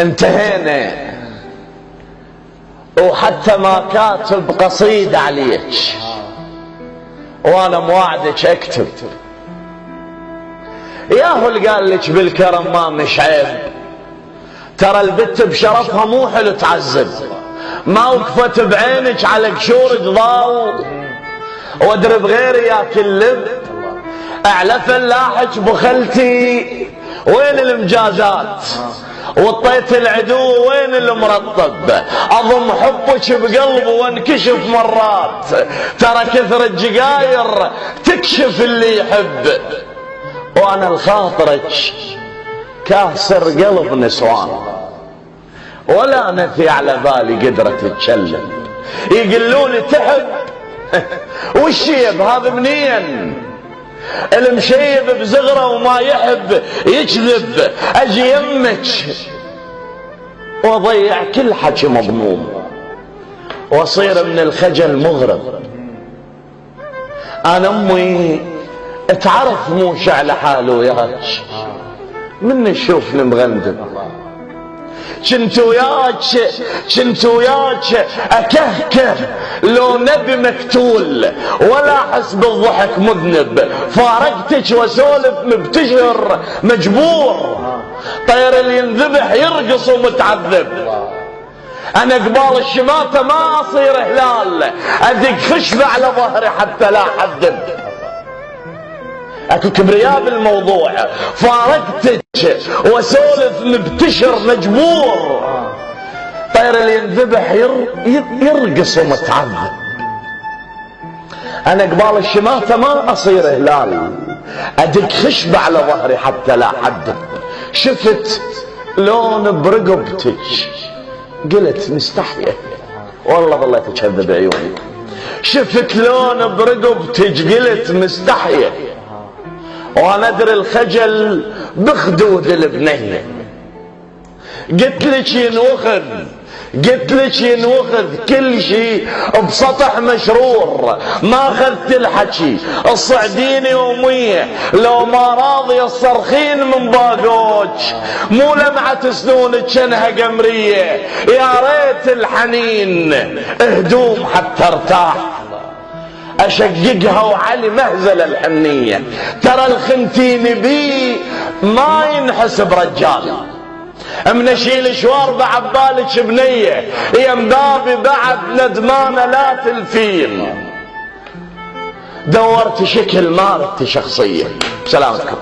انتهينا، وحتى ما كاتب قصيدة عليك وانا مواعدك اكتب. ياهو اللي قال لك بالكرم ما مش عيب، ترى البت بشرفها مو حلو تعذب، ما وقفت بعينك على قشور قضاو وادري بغيري ياكل لب. اعلى فلاحك بخلتي وين المجازات، وطيت العدو وين المرطب، اضم حبك بقلبي وانكشف مرات، ترى كثر الجقاير تكشف اللي يحب، وانا الخاطرك كاسر قلب نسوان، ولا نفي على بالي قدرة تتكلم. يقولون تحب والشيب هذا منين؟ المشيب بزغره وما يحب يكذب. اجي يمك واضيع كل حكي مضموم، واصير من الخجل مغرب. انا امي تعرف موش على حاله وياك، من تشوفني مغندم كنت وياك اكهكه لو نبي مقتول، ولا احس بالضحك مذنب. فارقتك واسولف مبتشر مجبور، طير اللي ينذبح يرقص ومتعذب. انا قبال الشماتة ما اصير هلال، ادق خشبة على ظهري حتى لا حدب. اكو كبرياء بالموضوع، فارقتك واسولف مبتشر مجبور، طير اللي ينذبح يرقص ومتعذب. انا قبال الشماتة ما اصير هلال، ادق خشبة على ظهري حتى لا حدب. شفت لون برقبتك قلت مستحية، والله ظليت اكذب عيوني. شفت لون برقبتك قلت مستحية، وانا ادري الخجل بخدود البنيه. قلت لك ينوخذ كل شيء بسطح مشرور، ما اخذت الحكي الصعديني يوميه، لو ما راضي الصرخين من باقوج، مو لمعة سنونك شنها قمريه، يا ريت الحنين هدوم حتى ارتاح اشققها وعلي مهزل الحنيه. ترى الخنتين بي ما ينحسب رجال، من اشيل شوار بعبالك بنيه، يا مبابي بعد ندمانه لا تلفين. دورت شكل مالتي شخصيه. سلامتكم.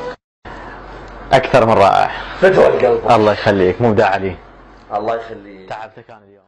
اكثر من رائع، فتوى القلب. الله يخليك، مبدع علي، الله يخليك. تعبتك انا اليوم.